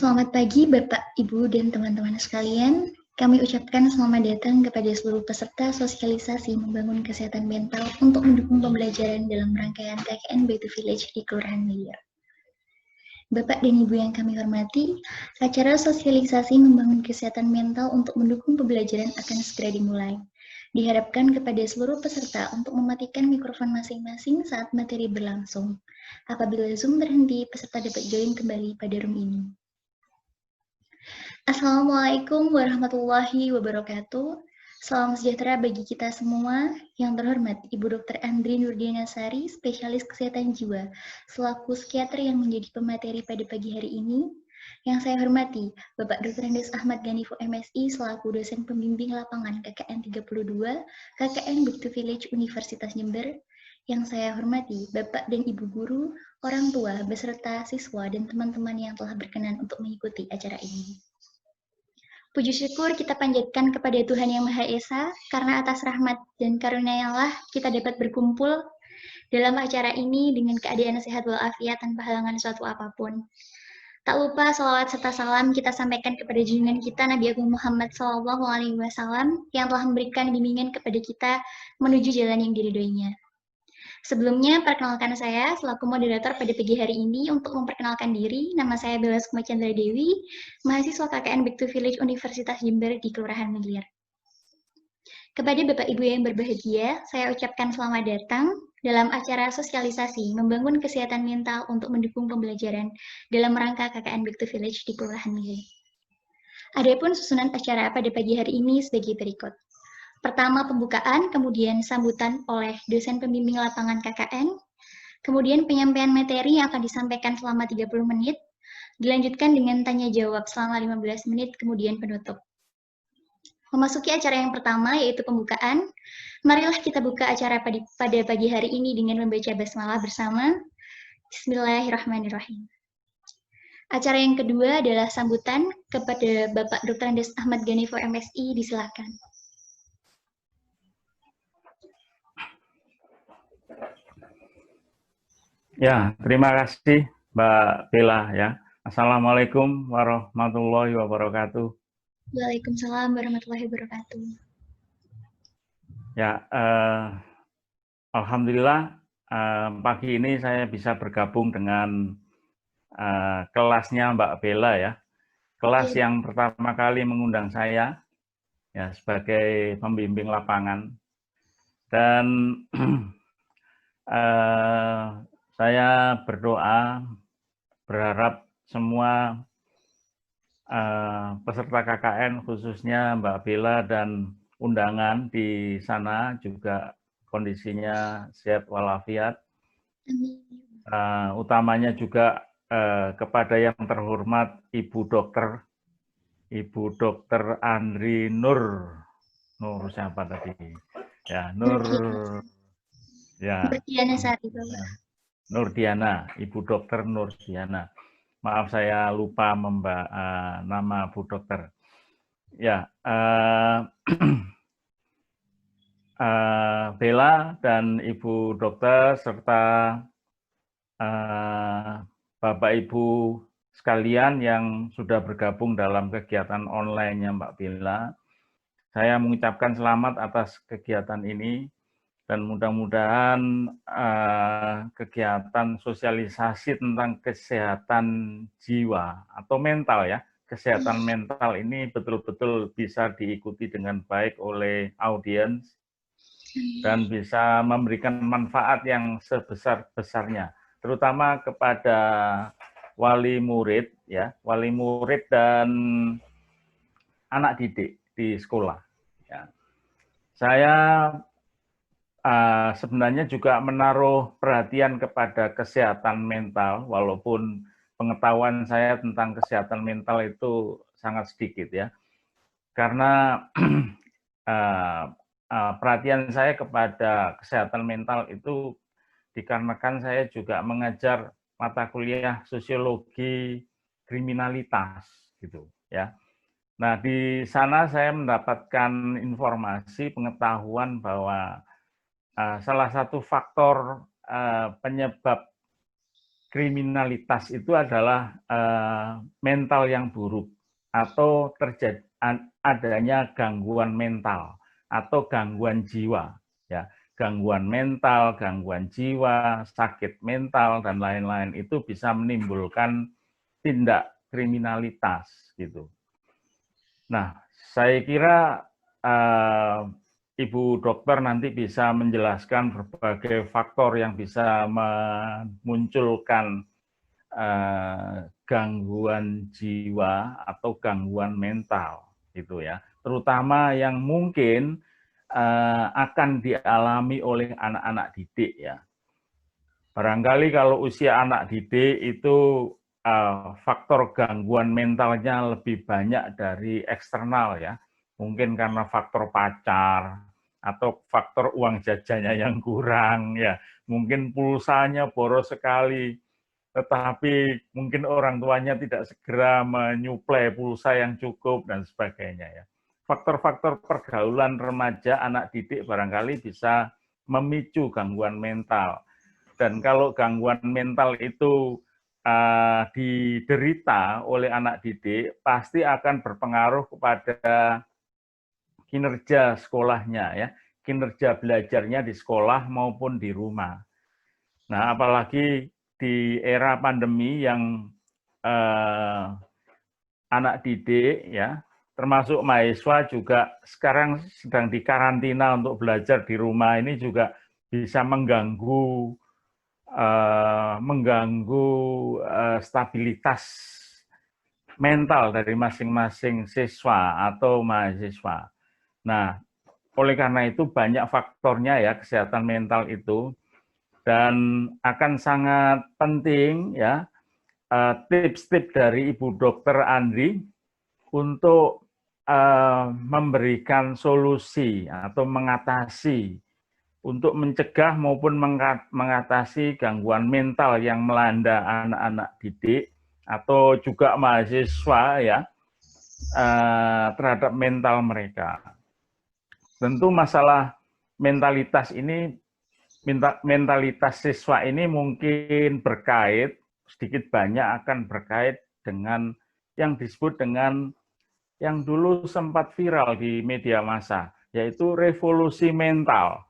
Selamat pagi Bapak, Ibu, dan teman-teman sekalian. Kami ucapkan selamat datang kepada seluruh peserta sosialisasi membangun kesehatan mental untuk mendukung pembelajaran dalam rangkaian KKN Back to Village di Kelurahan Miliar. Bapak dan Ibu yang kami hormati, acara sosialisasi membangun kesehatan mental untuk mendukung pembelajaran akan segera dimulai. Diharapkan kepada seluruh peserta untuk mematikan mikrofon masing-masing saat materi berlangsung. Apabila Zoom berhenti, peserta dapat join kembali pada room ini. Assalamualaikum warahmatullahi wabarakatuh. Salam sejahtera bagi kita semua. Yang terhormat Ibu Dr. Andri Nurdiana Sari, spesialis kesehatan jiwa, selaku psikiater yang menjadi pemateri pada pagi hari ini. Yang saya hormati Bapak Dr. Andes Ahmad Ghanivo MSI, selaku dosen pembimbing lapangan KKN 32, KKN Back to Village Universitas Jember. Yang saya hormati Bapak dan Ibu guru, orang tua, beserta siswa dan teman-teman yang telah berkenan untuk mengikuti acara ini. Puji syukur kita panjatkan kepada Tuhan Yang Maha Esa, karena atas rahmat dan karunia-Nya kita dapat berkumpul dalam acara ini dengan keadaan sehat walafiat tanpa halangan suatu apapun. Tak lupa salawat serta salam kita sampaikan kepada junjungan kita Nabi Agung Muhammad SAW yang telah memberikan bimbingan kepada kita menuju jalan yang diridhoinya. Sebelumnya, perkenalkan saya selaku moderator pada pagi hari ini. Untuk memperkenalkan diri, nama saya Bella Sukma Chandra Dewi, mahasiswa KKN Back to Village Universitas Jember di Kelurahan Miliar. Kepada Bapak Ibu yang berbahagia, saya ucapkan selamat datang dalam acara sosialisasi membangun kesehatan mental untuk mendukung pembelajaran dalam rangka KKN Back to Village di Kelurahan Miliar. Adapun susunan acara pada pagi hari ini sebagai berikut. Pertama pembukaan, kemudian sambutan oleh dosen pembimbing lapangan KKN, kemudian penyampaian materi yang akan disampaikan selama 30 menit, dilanjutkan dengan tanya jawab selama 15 menit, kemudian penutup. Memasuki acara yang pertama, yaitu pembukaan. Marilah kita buka acara pada pagi hari ini dengan membaca basmalah bersama. Bismillahirrahmanirrahim. Acara yang kedua adalah sambutan kepada Bapak Dr. Andes Ahmad Ghanivo MSI, disilakan. Ya, terima kasih Mbak Bella ya. Assalamualaikum warahmatullahi wabarakatuh. Waalaikumsalam warahmatullahi wabarakatuh. Ya, alhamdulillah pagi ini saya bisa bergabung dengan kelasnya Mbak Bella ya. Kelas yang pertama kali mengundang saya ya sebagai pembimbing lapangan. Dan saya berdoa, berharap semua peserta KKN, khususnya Mbak Bella dan undangan di sana juga kondisinya sehat walafiat. Utamanya juga kepada yang terhormat Ibu Dokter Andri Nur siapa tadi? Ya, ya. Nurdiana, Ibu Dokter Nurdiana. Maaf saya lupa nama Bu Dokter. Ya, Bella dan Ibu Dokter serta Bapak Ibu sekalian yang sudah bergabung dalam kegiatan online-nya Mbak Bella. Saya mengucapkan selamat atas kegiatan ini. Dan mudah-mudahan kegiatan sosialisasi tentang kesehatan jiwa atau mental ya, kesehatan mental ini betul-betul bisa diikuti dengan baik oleh audiens dan bisa memberikan manfaat yang sebesar-besarnya, terutama kepada wali murid ya, wali murid dan anak didik di sekolah. Ya. Saya sebenarnya juga menaruh perhatian kepada kesehatan mental, walaupun pengetahuan saya tentang kesehatan mental itu sangat sedikit ya. Karena perhatian saya kepada kesehatan mental itu dikarenakan saya juga mengajar mata kuliah sosiologi kriminalitas gitu ya. Nah, di sana saya mendapatkan informasi pengetahuan bahwa salah satu faktor penyebab kriminalitas itu adalah mental yang buruk atau terjadi adanya gangguan mental atau gangguan jiwa, ya, gangguan mental, gangguan jiwa, sakit mental dan lain-lain itu bisa menimbulkan tindak kriminalitas gitu. Nah, saya kira Ibu dokter nanti bisa menjelaskan berbagai faktor yang bisa memunculkan gangguan jiwa atau gangguan mental gitu ya, terutama yang mungkin akan dialami oleh anak-anak didik ya. Barangkali kalau usia anak didik itu faktor gangguan mentalnya lebih banyak dari eksternal ya, mungkin karena faktor pacar atau faktor uang jajannya yang kurang ya, mungkin pulsanya boros sekali, tetapi mungkin orang tuanya tidak segera menyuplai pulsa yang cukup dan sebagainya ya. Faktor-faktor pergaulan remaja anak didik barangkali bisa memicu gangguan mental. Dan kalau gangguan mental itu diderita oleh anak didik, pasti akan berpengaruh kepada kinerja sekolahnya ya, kinerja belajarnya di sekolah maupun di rumah. Nah, apalagi di era pandemi yang anak didik ya, termasuk mahasiswa juga sekarang sedang dikarantina untuk belajar di rumah, ini juga bisa mengganggu stabilitas mental dari masing-masing siswa atau mahasiswa. Nah, oleh karena itu banyak faktornya ya kesehatan mental itu, dan akan sangat penting ya tips-tips dari Ibu Dokter Andri untuk memberikan solusi atau mengatasi, untuk mencegah maupun mengatasi gangguan mental yang melanda anak-anak didik atau juga mahasiswa ya terhadap mental mereka. Tentu masalah mentalitas ini, mentalitas siswa ini mungkin berkait, sedikit banyak akan berkait dengan yang disebut dengan yang dulu sempat viral di media massa, yaitu revolusi mental.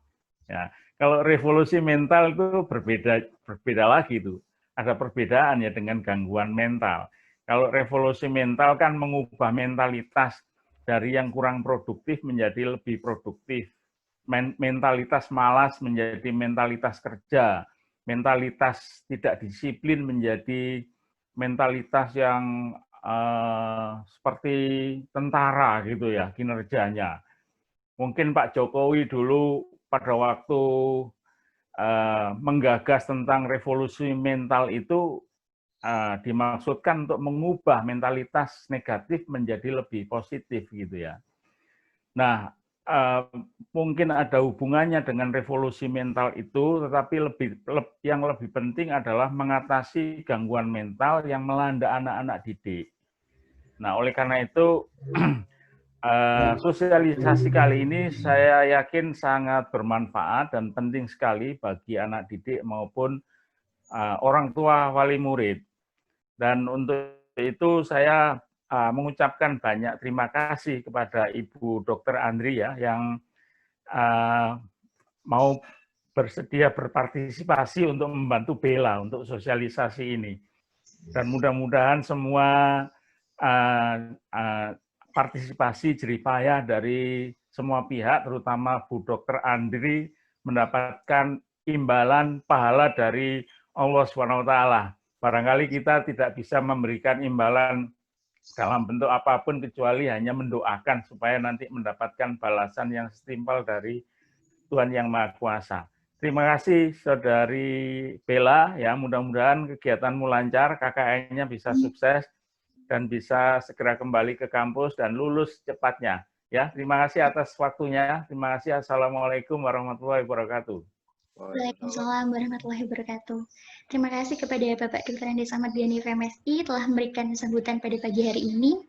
Ya, kalau revolusi mental itu berbeda lagi itu. Ada perbedaan ya dengan gangguan mental. Kalau revolusi mental kan mengubah mentalitas dari yang kurang produktif menjadi lebih produktif. Mentalitas malas menjadi mentalitas kerja. Mentalitas tidak disiplin menjadi mentalitas yang seperti tentara gitu ya kinerjanya. Mungkin Pak Jokowi dulu pada waktu menggagas tentang revolusi mental itu dimaksudkan untuk mengubah mentalitas negatif menjadi lebih positif gitu ya. Nah, mungkin ada hubungannya dengan revolusi mental itu, tetapi yang lebih penting adalah mengatasi gangguan mental yang melanda anak-anak didik. Nah, oleh karena itu sosialisasi kali ini saya yakin sangat bermanfaat dan penting sekali bagi anak didik maupun orang tua wali murid. Dan untuk itu saya mengucapkan banyak terima kasih kepada Ibu Dokter Andri ya, yang mau bersedia berpartisipasi untuk membantu Bella untuk sosialisasi ini. Dan mudah-mudahan semua partisipasi jeripayah dari semua pihak, terutama Bu Dokter Andri, mendapatkan imbalan pahala dari Allah SWT. Barangkali kita tidak bisa memberikan imbalan dalam bentuk apapun kecuali hanya mendoakan supaya nanti mendapatkan balasan yang setimpal dari Tuhan Yang Maha Kuasa. Terima kasih Saudari Bella, ya, mudah-mudahan kegiatanmu lancar, KKN-nya bisa sukses dan bisa segera kembali ke kampus dan lulus cepatnya. Ya, terima kasih atas waktunya. Terima kasih. Assalamualaikum warahmatullahi wabarakatuh. Waalaikumsalam warahmatullahi wabarakatuh. Terima kasih kepada Bapak Dr. Andes Ahmad Diani FMSI telah memberikan sambutan pada pagi hari ini.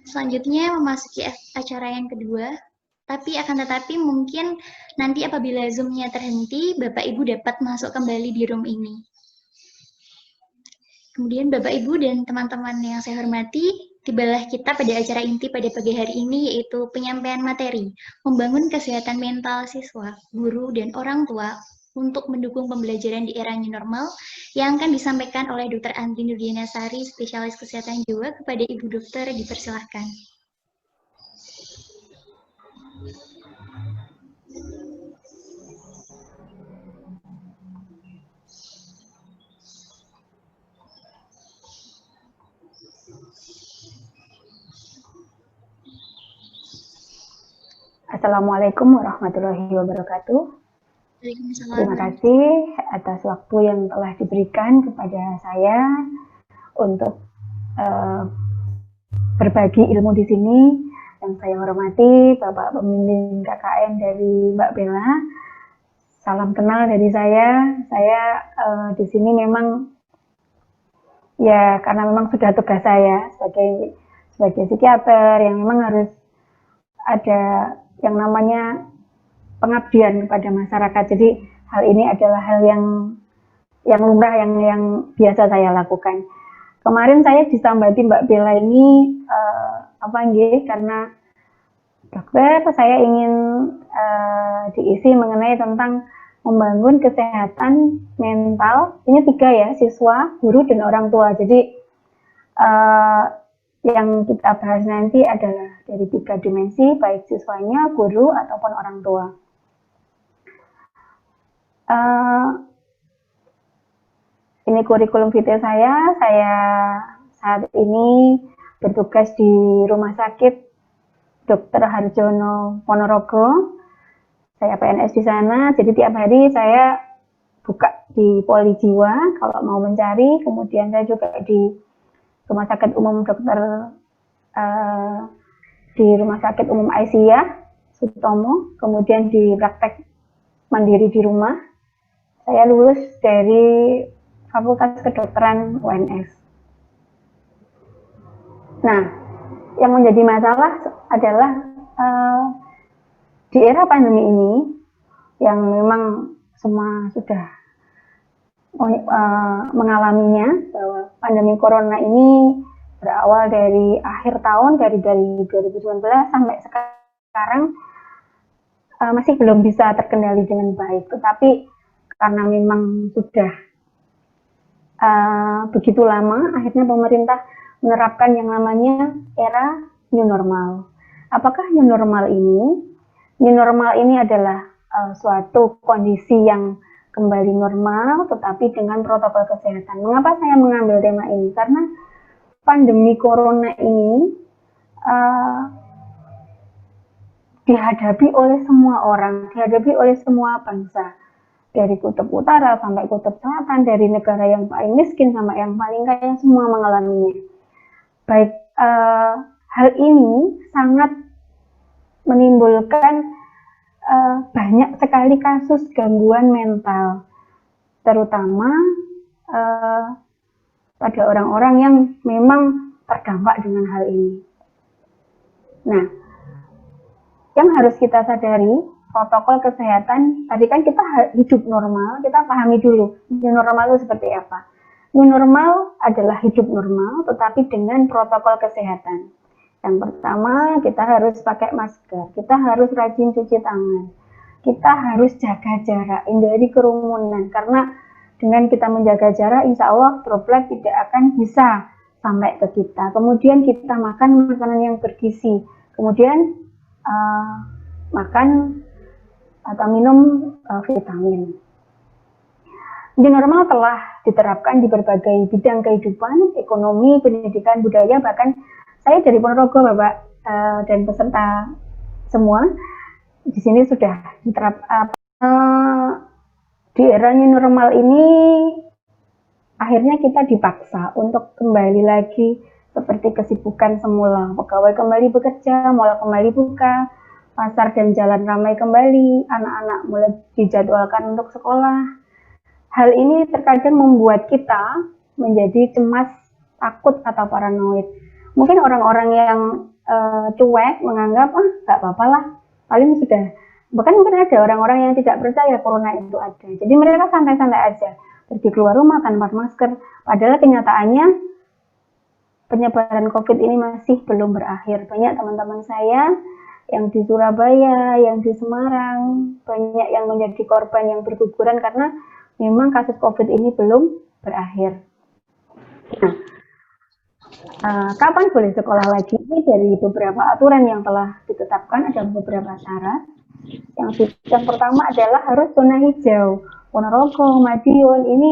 Selanjutnya memasuki acara yang kedua. Akan tetapi mungkin nanti apabila Zoom-nya terhenti, Bapak Ibu dapat masuk kembali di room ini. Kemudian Bapak, Ibu, dan teman-teman yang saya hormati, tibalah kita pada acara inti pada pagi hari ini, yaitu penyampaian materi, membangun kesehatan mental siswa, guru, dan orang tua untuk mendukung pembelajaran di era new normal yang akan disampaikan oleh Dr. Andri Nurdianasari, spesialis kesehatan jiwa. Kepada Ibu Dokter, dipersilahkan. Assalamualaikum warahmatullahi wabarakatuh. Terima kasih atas waktu yang telah diberikan kepada saya untuk berbagi ilmu di sini. Yang saya hormati Bapak Pembimbing KKN dari Mbak Bella. Salam kenal dari saya. Saya di sini memang ya karena memang sudah tugas saya sebagai psikiater yang memang harus ada yang namanya pengabdian kepada masyarakat. Jadi hal ini adalah hal yang lumrah yang biasa saya lakukan. Kemarin saya disambati Mbak Bella ini karena dokter saya ingin diisi mengenai tentang membangun kesehatan mental. Ini 3 ya, siswa, guru, dan orang tua. Jadi yang kita bahas nanti adalah dari 3 dimensi, baik siswanya, guru, ataupun orang tua. Ini kurikulum vitae saya. Saya saat ini bertugas di Rumah Sakit Dr. Harjono Ponorogo. Saya PNS di sana, jadi tiap hari saya buka di Poli Jiwa kalau mau mencari. Kemudian saya juga di Rumah Sakit Umum di Rumah Sakit Umum Aisyah Sutomo, kemudian di praktek mandiri di rumah. Saya lulus dari Fakultas Kedokteran UNS. Nah, yang menjadi masalah adalah di era pandemi ini yang memang semua sudah mengalaminya, bahwa pandemi corona ini berawal dari akhir tahun, dari 2019 sampai sekarang masih belum bisa terkendali dengan baik. Tetapi karena memang sudah begitu lama, akhirnya pemerintah menerapkan yang namanya era new normal. Apakah new normal ini? New normal ini adalah suatu kondisi yang kembali normal, tetapi dengan protokol kesehatan. Mengapa saya mengambil tema ini? Karena pandemi corona ini dihadapi oleh semua orang, dihadapi oleh semua bangsa, dari kutub utara sampai kutub selatan, dari negara yang paling miskin sampai yang paling kaya, semua mengalaminya. Baik, hal ini sangat menimbulkan banyak sekali kasus gangguan mental, terutama pada orang-orang yang memang terdampak dengan hal ini. Nah, yang harus kita sadari, protokol kesehatan, tadi kan kita hidup normal, kita pahami dulu, new normal itu seperti apa. New normal adalah hidup normal, tetapi dengan protokol kesehatan. Yang pertama, kita harus pakai masker, kita harus rajin cuci tangan, kita harus jaga jarak, hindari kerumunan, karena dengan kita menjaga jarak, insya Allah droplet tidak akan bisa sampai ke kita. Kemudian kita makan makanan yang bergizi, kemudian makan atau minum vitamin. New normal telah diterapkan di berbagai bidang kehidupan, ekonomi, pendidikan, budaya, bahkan saya dari Ponorogo, Bapak dan peserta semua di sini sudah diterapkan. Di era new normal ini akhirnya kita dipaksa untuk kembali lagi seperti kesibukan semula. Pegawai kembali bekerja, mal kembali buka, pasar dan jalan ramai kembali, anak-anak mulai dijadwalkan untuk sekolah. Hal ini terkadang membuat kita menjadi cemas, takut, atau paranoid. Mungkin orang-orang yang cuek menganggap, nggak apa-apa lah, paling sudah. Bahkan mungkin ada orang-orang yang tidak percaya corona itu ada. Jadi mereka santai-santai aja. pergi keluar rumah tanpa masker. Padahal kenyataannya penyebaran COVID ini masih belum berakhir. Banyak teman-teman saya yang di Surabaya, yang di Semarang, banyak yang menjadi korban yang berguguran karena memang kasus COVID ini belum berakhir. Nah, kapan boleh sekolah lagi? Ini dari beberapa aturan yang telah ditetapkan ada beberapa syarat. Yang pertama adalah harus zona hijau. Ponorogo, Madiun ini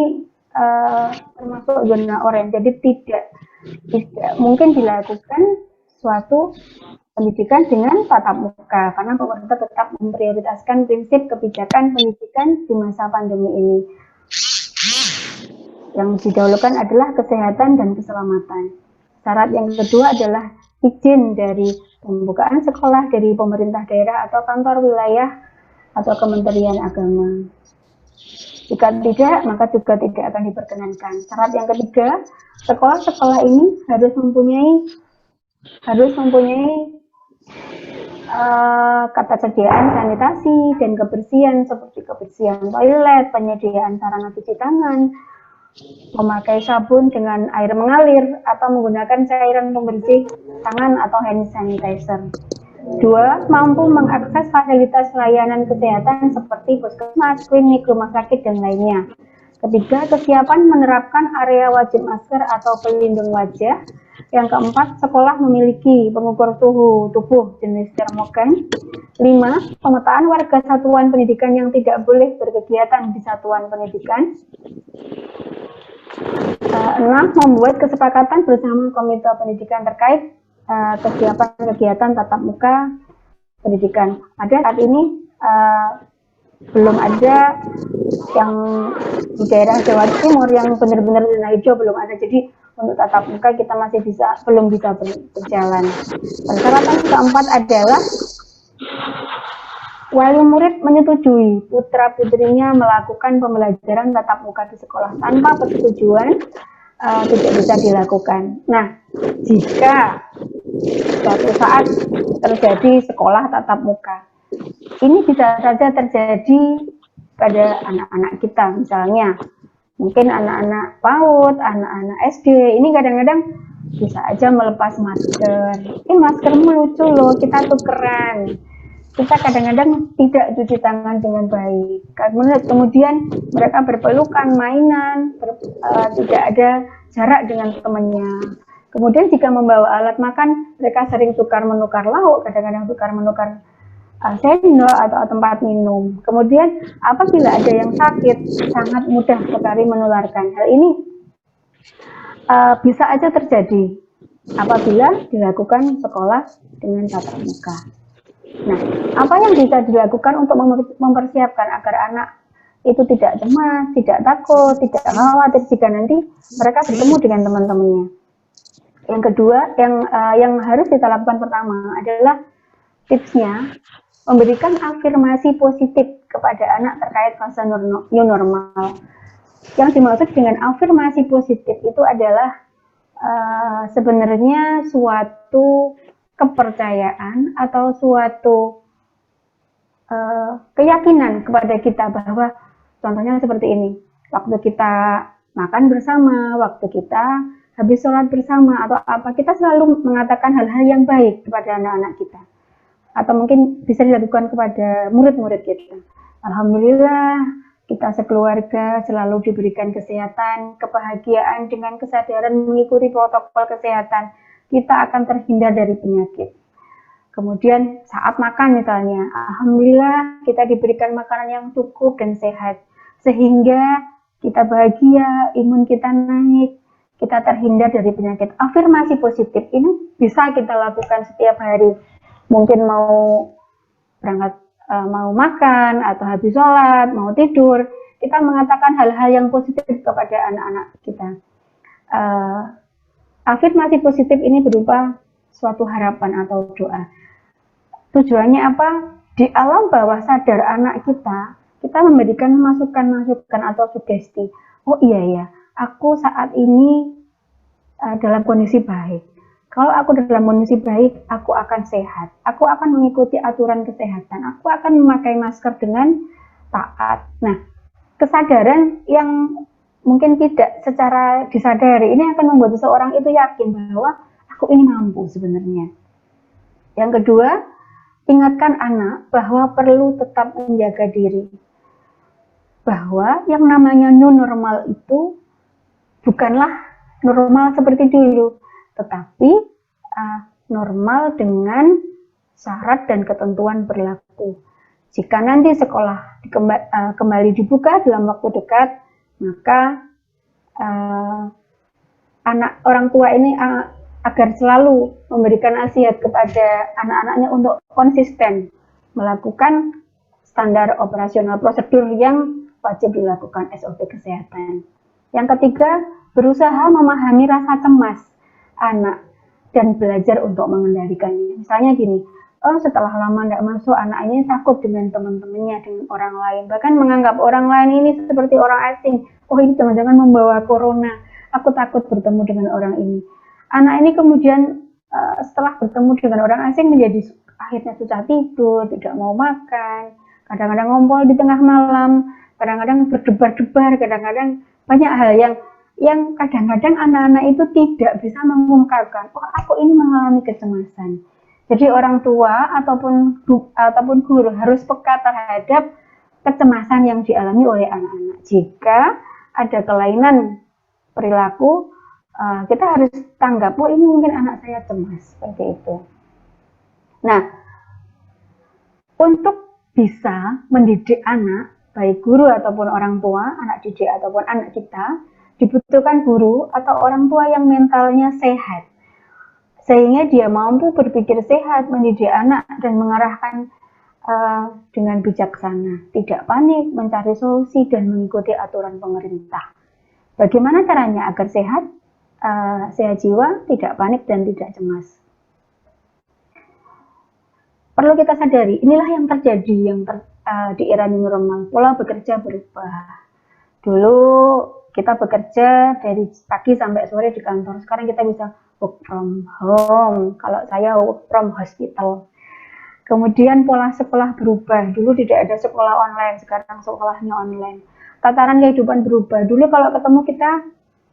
termasuk zona oranye. Jadi tidak mungkin dilakukan suatu pendidikan dengan tatap muka karena pemerintah tetap memprioritaskan prinsip kebijakan pendidikan di masa pandemi ini. Yang didahulukan adalah kesehatan dan keselamatan. Syarat yang kedua adalah izin dari pembukaan sekolah dari pemerintah daerah atau kantor wilayah atau Kementerian Agama. Jika tidak, maka juga tidak akan diperkenankan. Syarat yang ketiga, sekolah-sekolah ini harus mempunyai ketersediaan sanitasi dan kebersihan seperti kebersihan toilet, penyediaan sarana cuci tangan, memakai sabun dengan air mengalir atau menggunakan cairan pembersih tangan atau hand sanitizer. 2. Mampu mengakses fasilitas layanan kesehatan seperti puskesmas, klinik, rumah sakit, dan lainnya. Ketiga, kesiapan menerapkan area wajib masker atau pelindung wajah. Yang keempat, sekolah memiliki pengukur suhu tubuh jenis termogan. 5. Pemetaan warga satuan pendidikan yang tidak boleh berkegiatan di satuan pendidikan. 6. Membuat kesepakatan bersama komite pendidikan terkait kesiapan kegiatan tatap muka pendidikan. Pada saat ini belum ada yang di daerah Jawa Timur yang benar-benar zona hijau, belum ada. Jadi untuk tatap muka kita masih belum bisa berjalan. Persyaratan keempat adalah wali murid menyetujui putra-putrinya melakukan pembelajaran tatap muka di sekolah. Tanpa persetujuan tidak bisa dilakukan. Nah, jika suatu saat terjadi sekolah tatap muka, ini bisa saja terjadi pada anak-anak kita. Misalnya, mungkin anak-anak PAUD, anak-anak SD, ini kadang-kadang bisa aja melepas masker. Ini maskermu lucu loh, kita tukeran. Kita kadang-kadang tidak cuci tangan dengan baik. Kemudian mereka berpelukan, mainan, tidak ada jarak dengan temannya. Kemudian jika membawa alat makan, mereka sering tukar-menukar lauk, kadang-kadang tukar-menukar sendok atau tempat minum. Kemudian apabila ada yang sakit, sangat mudah sekali menularkan. Hal ini bisa aja terjadi apabila dilakukan sekolah dengan tatap muka. Nah, apa yang bisa dilakukan untuk mempersiapkan agar anak itu tidak cemas, tidak takut, tidak khawatir jika nanti mereka bertemu dengan teman-temannya? Yang kedua, yang harus kita lakukan pertama adalah tipsnya memberikan afirmasi positif kepada anak terkait fase new normal. Yang dimaksud dengan afirmasi positif itu adalah sebenarnya suatu kepercayaan atau suatu keyakinan kepada kita bahwa contohnya seperti ini, waktu kita makan bersama, waktu kita habis sholat bersama atau apa, kita selalu mengatakan hal-hal yang baik kepada anak-anak kita, atau mungkin bisa dilakukan kepada murid-murid kita. Alhamdulillah kita sekeluarga selalu diberikan kesehatan, kebahagiaan dengan kesadaran mengikuti protokol kesehatan. Kita akan terhindar dari penyakit. Kemudian saat makan misalnya, alhamdulillah kita diberikan makanan yang cukup dan sehat, sehingga kita bahagia, imun kita naik, kita terhindar dari penyakit. Afirmasi positif ini bisa kita lakukan setiap hari. Mungkin mau berangkat, mau makan, atau habis sholat, mau tidur, kita mengatakan hal-hal yang positif kepada anak-anak kita. Afirmasi positif ini berupa suatu harapan atau doa. Tujuannya apa? Di alam bawah sadar anak kita memberikan masukan-masukan atau sugesti. Oh iya ya, aku saat ini dalam kondisi baik. Kalau aku dalam kondisi baik, aku akan sehat. Aku akan mengikuti aturan kesehatan. Aku akan memakai masker dengan taat. Nah, kesadaran yang mungkin tidak secara disadari, ini akan membuat seseorang itu yakin bahwa aku ini mampu sebenarnya. Yang kedua, ingatkan anak bahwa perlu tetap menjaga diri. Bahwa yang namanya new normal itu bukanlah normal seperti dulu, tetapi normal dengan syarat dan ketentuan berlaku. Jika nanti sekolah kembali dibuka dalam waktu dekat, maka orang tua ini agar selalu memberikan nasihat kepada anak-anaknya untuk konsisten melakukan standar operasional prosedur yang wajib dilakukan SOP kesehatan. Yang ketiga, berusaha memahami rasa cemas anak dan belajar untuk mengendalikannya. Misalnya gini, setelah lama tidak masuk, anaknya takut dengan teman-temannya, dengan orang lain, bahkan menganggap orang lain ini seperti orang asing. Oh, ini jangan-jangan membawa corona, aku takut bertemu dengan orang ini. Anak ini kemudian setelah bertemu dengan orang asing menjadi akhirnya susah tidur, tidak mau makan, kadang-kadang ngompol di tengah malam, kadang-kadang berdebar-debar, kadang-kadang banyak hal yang kadang-kadang anak-anak itu tidak bisa mengungkapkan, oh aku ini mengalami kecemasan. Jadi orang tua ataupun guru harus peka terhadap kecemasan yang dialami oleh anak-anak. Jika ada kelainan perilaku, kita harus tanggap, oh ini mungkin anak saya cemas, seperti itu. Nah, untuk bisa mendidik anak, baik guru ataupun orang tua, anak didik ataupun anak kita, dibutuhkan guru atau orang tua yang mentalnya sehat, sehingga dia mampu berpikir sehat, mendidik anak dan mengarahkan dengan bijaksana, tidak panik, mencari solusi dan mengikuti aturan pemerintah. Bagaimana caranya agar sehat, sehat jiwa, tidak panik dan tidak cemas? Perlu kita sadari, inilah yang terjadi di era new normal, pola bekerja berubah. Dulu kita bekerja dari pagi sampai sore di kantor, sekarang kita bisa work from home, kalau saya work from hospital. Kemudian pola sekolah berubah, dulu tidak ada sekolah online, sekarang sekolahnya online. Tataran kehidupan berubah, dulu kalau ketemu kita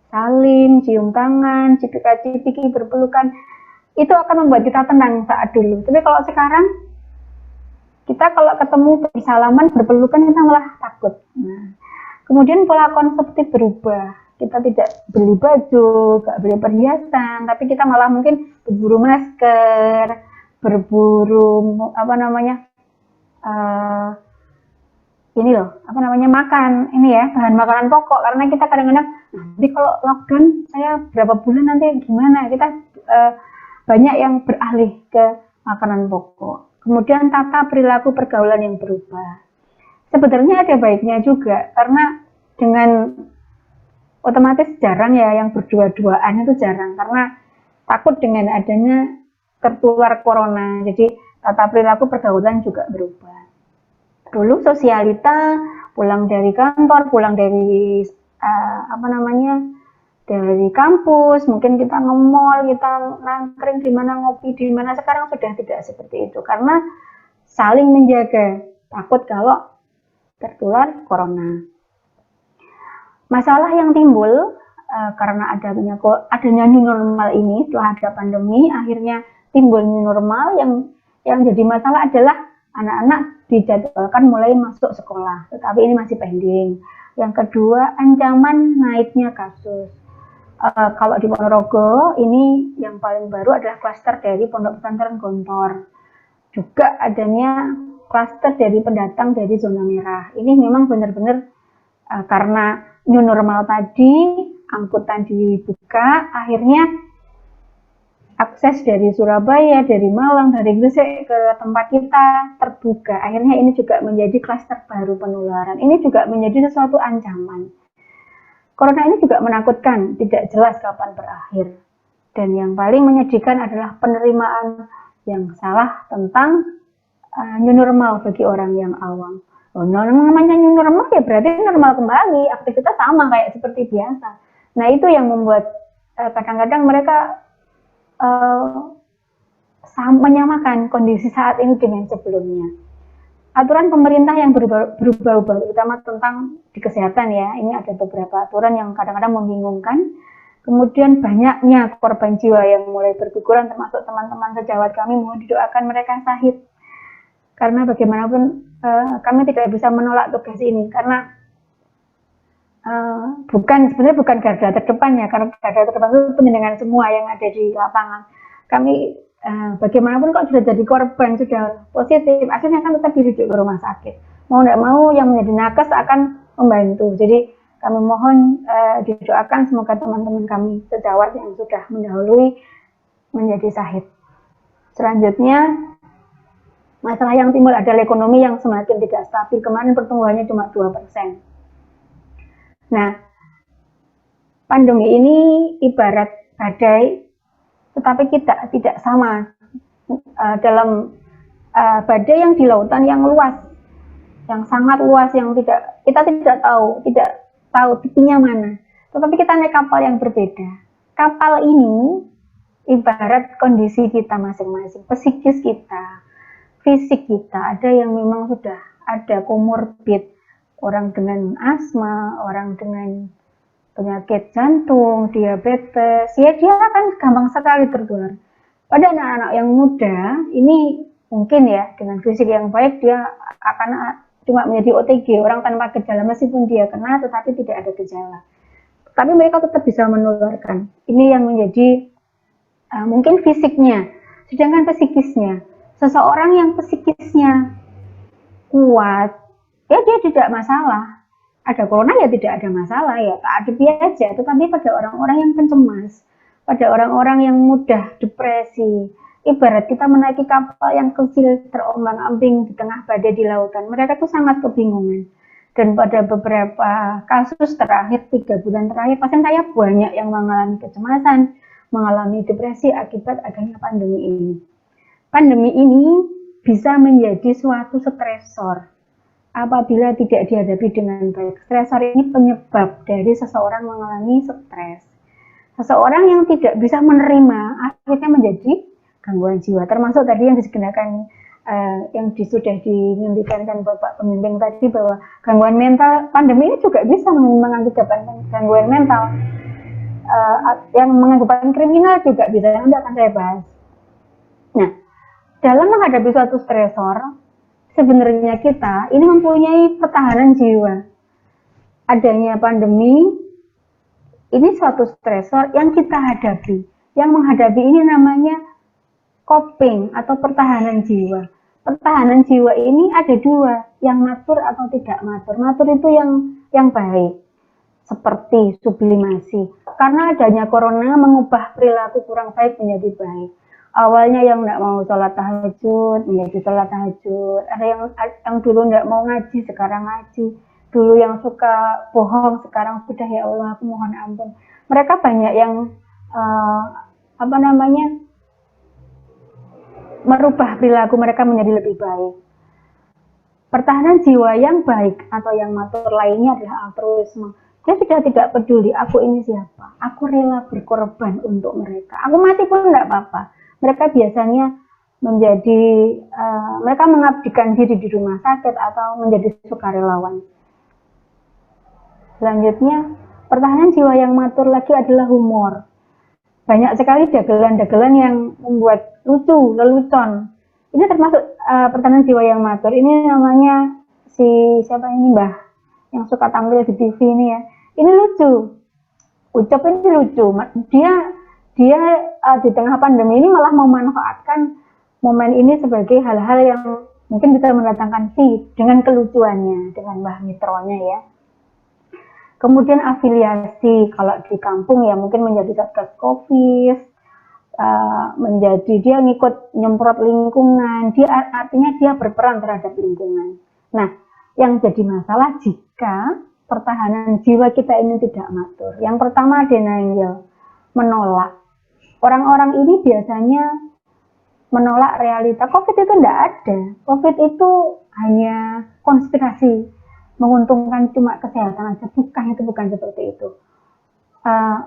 salim, cium tangan, cipika-cipiki, berpelukan, itu akan membuat kita tenang saat dulu. Tapi kalau sekarang, kita kalau ketemu bersalaman, berpelukan, kita malah takut. Nah, kemudian pola konsumtif berubah, kita tidak beli baju, gak beli perhiasan, tapi kita malah mungkin berburu masker, berburu makan ini ya, bahan makanan pokok, karena kita kadang-kadang nanti kalau lockdown saya berapa bulan nanti gimana, kita banyak yang beralih ke makanan pokok. Kemudian tata perilaku pergaulan yang berubah. Sebenarnya ada baiknya juga, karena dengan otomatis jarang ya yang berdua-duaan, itu jarang, karena takut dengan adanya tertular corona. Jadi tata perilaku pergaulan juga berubah. Dulu sosialita, pulang dari kantor, pulang dari dari kampus, mungkin kita nge-mall, kita nangkring di mana, ngopi di mana. Sekarang sudah tidak seperti itu, karena saling menjaga, takut kalau tertular corona. Masalah yang timbul karena adanya new normal ini, setelah ada pandemi, akhirnya timbul new normal. Yang jadi masalah adalah anak-anak dijadwalkan mulai masuk sekolah, tetapi ini masih pending. Yang kedua, ancaman naiknya kasus. Kalau di Ponorogo, ini yang paling baru adalah klaster dari Pondok Pesantren Gontor. Juga adanya klaster dari pendatang dari zona merah. Ini memang benar-benar karena new normal tadi, angkutan dibuka, akhirnya akses dari Surabaya, dari Malang, dari Gresik ke tempat kita terbuka. Akhirnya ini juga menjadi klaster baru penularan. Ini juga menjadi sesuatu ancaman. Corona ini juga menakutkan, tidak jelas kapan berakhir. Dan yang paling menyedihkan adalah penerimaan yang salah tentang new normal bagi orang yang awam. Oh, namanya new normal ya berarti normal kembali, aktivitas sama kayak seperti biasa. Nah, itu yang membuat kadang-kadang mereka menyamakan kondisi saat ini dengan sebelumnya. aturan pemerintah yang berubah-ubah, terutama tentang di kesehatan ya. Ini ada beberapa aturan yang kadang-kadang membingungkan. Kemudian banyaknya korban jiwa yang mulai berguguran, termasuk teman-teman sejawat kami, mohon didoakan mereka syahid. Karena bagaimanapun kami tidak bisa menolak tugas ini, karena sebenarnya bukan garda terdepan ya, karena garda terdepan itu penjenengan semua yang ada di lapangan. Kami bagaimanapun kok sudah jadi korban, sudah positif, akhirnya kan tetap dirujuk ke rumah sakit. Mau tidak mau yang menjadi nakes akan membantu. Jadi kami mohon didoakan semoga teman-teman kami sejawat yang sudah mendahului menjadi syahid. Selanjutnya, masalah yang timbul adalah ekonomi yang semakin tidak stabil. Kemarin pertumbuhannya cuma 2%. Nah, pandemi ini ibarat badai, tetapi kita tidak sama dalam badai yang di lautan yang luas, yang sangat luas, yang kita tidak tahu tepinya mana. Tetapi kita naik kapal yang berbeda. Kapal ini ibarat kondisi kita masing-masing, psikis kita, fisik kita. Ada yang memang sudah ada komorbid, orang dengan asma, orang dengan penyakit jantung, diabetes, ya dia akan gampang sekali tertular. Pada anak-anak yang muda, ini mungkin ya dengan fisik yang baik dia akan cuma menjadi OTG, orang tanpa gejala, meskipun dia kena tetapi tidak ada gejala. Tapi mereka tetap bisa menularkan. Ini yang menjadi mungkin fisiknya. Sedangkan psikisnya, seseorang yang psikisnya kuat, ya dia tidak masalah. Ada corona ya tidak ada masalah, ya hadapi aja. Tetapi pada orang-orang yang pencemas, pada orang-orang yang mudah depresi, ibarat kita menaiki kapal yang kecil terombang-ambing di tengah badai di lautan, mereka tuh sangat kebingungan. Dan pada beberapa kasus terakhir, 3 bulan terakhir, pasien saya banyak yang mengalami kecemasan, mengalami depresi akibat adanya pandemi ini. Pandemi ini bisa menjadi suatu stresor apabila tidak dihadapi dengan baik. Stresor ini penyebab dari seseorang mengalami stres. Seseorang yang tidak bisa menerima akhirnya menjadi gangguan jiwa, termasuk tadi yang disediakan yang sudah dinyuntikkan Bapak Pembimbing tadi, bahwa gangguan mental, pandemi ini juga bisa mengakibatkan gangguan mental, yang mengakibatkan kriminal juga bisa, nanti akan saya bahas. Nah, dalam menghadapi suatu stresor, sebenarnya kita ini mempunyai pertahanan jiwa. Adanya pandemi, ini suatu stresor yang kita hadapi. Yang menghadapi ini namanya coping atau pertahanan jiwa. Pertahanan jiwa ini ada 2, yang matur atau tidak matur. Matur itu yang baik, seperti sublimasi. Karena adanya corona mengubah perilaku kurang baik menjadi baik. Awalnya yang tidak mau sholat tahajud menjadi sholat tahajud. Ada yang dulu tidak mau ngaji sekarang ngaji. Dulu yang suka bohong sekarang sudah, ya Allah aku mohon ampun. Mereka banyak yang merubah perilaku mereka menjadi lebih baik. Pertahanan jiwa yang baik atau yang matur lainnya adalah altruisme. Dia sudah tidak peduli aku ini siapa, aku rela berkorban untuk mereka, aku mati pun tidak apa-apa. Mereka biasanya mereka mengabdikan diri di rumah sakit atau menjadi sukarelawan. Selanjutnya, pertahanan jiwa yang matur lagi adalah humor. Banyak sekali dagelan-dagelan yang membuat lucu, lelucon. Ini termasuk pertahanan jiwa yang matur. Ini namanya siapa ini, Mbah, yang suka tampil di TV ini ya. Ini lucu. Ucap ini lucu. Dia di tengah pandemi ini malah memanfaatkan momen ini sebagai hal-hal yang mungkin bisa mendatangkan fee dengan kelucuannya, dengan Mbah Mitronya ya. Kemudian afiliasi, kalau di kampung ya mungkin menjadi satgas COVID, menjadi dia ngikut nyemprot lingkungan, artinya dia berperan terhadap lingkungan. Nah, yang jadi masalah jika pertahanan jiwa kita ini tidak matur. Yang pertama denial, menolak. Orang-orang ini biasanya menolak realita. COVID itu tidak ada. COVID itu hanya konspirasi, menguntungkan cuma kesehatan aja. Itu bukan seperti itu.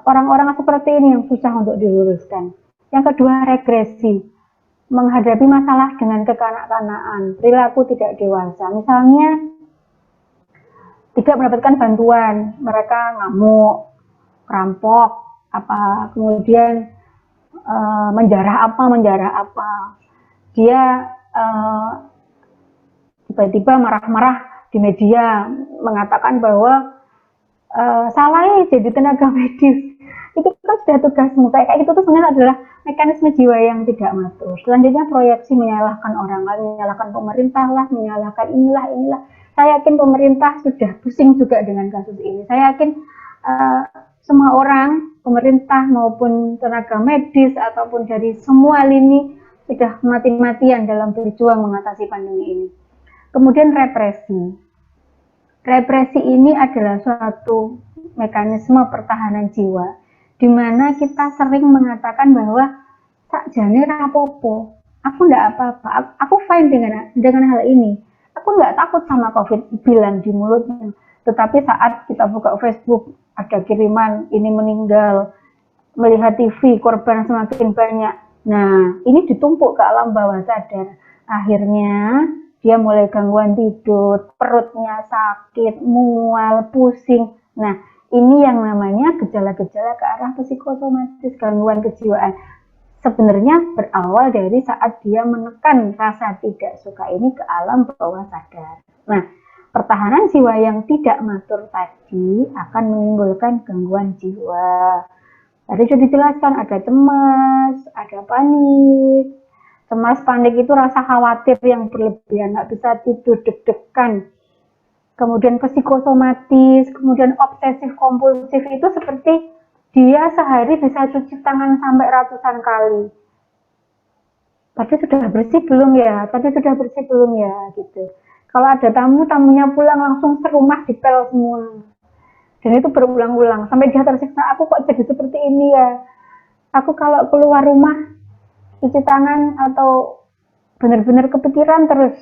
Orang-orang seperti ini yang susah untuk diluruskan. Yang kedua, regresi. menghadapi masalah dengan kekanak-kanakan, perilaku tidak dewasa. Misalnya tidak mendapatkan bantuan, mereka ngamuk, rampok, kemudian menjarah apa. Dia tiba-tiba marah-marah di media mengatakan bahwa salah jadi tenaga medis. Itu kan sudah tugasmu. Kayak gitu tuh sebenarnya adalah mekanisme jiwa yang tidak matur. Selanjutnya proyeksi menyalahkan orang lain, menyalahkan pemerintah lah, menyalahkan inilah. Saya yakin pemerintah sudah pusing juga dengan kasus ini. Saya yakin semua orang, pemerintah maupun tenaga medis ataupun dari semua lini sudah mati-matian dalam berjuang mengatasi pandemi ini. Kemudian represi. Represi ini adalah suatu mekanisme pertahanan jiwa, di mana kita sering mengatakan bahwa sakjane rapopo, aku enggak apa-apa, aku fine dengan hal ini, aku enggak takut sama COVID, bilang di mulutnya. Tetapi saat kita buka Facebook, ada kiriman, ini meninggal, melihat TV, korban semakin banyak. Nah, ini ditumpuk ke alam bawah sadar. Akhirnya, dia mulai gangguan tidur, perutnya sakit, mual, pusing. Nah, ini yang namanya gejala-gejala ke arah psikosomatis, gangguan kejiwaan. Sebenarnya berawal dari saat dia menekan rasa tidak suka ini ke alam bawah sadar. Nah, pertahanan jiwa yang tidak matur tadi akan menimbulkan gangguan jiwa. Tadi sudah dijelaskan, ada cemas, ada panik. Cemas, panik itu rasa khawatir yang berlebihan, nggak bisa tidur, deg-degan. Kemudian psikosomatis, kemudian obsesif kompulsif itu seperti dia sehari bisa cuci tangan sampai ratusan kali. Tadi sudah bersih belum ya? Tadi sudah bersih belum ya? Gitu. Kalau ada tamunya pulang langsung serumah dipel semua. Dan itu berulang-ulang sampai dia tersiksa, aku kok jadi seperti ini ya? Aku kalau keluar rumah cuci tangan atau benar-benar kepikiran terus,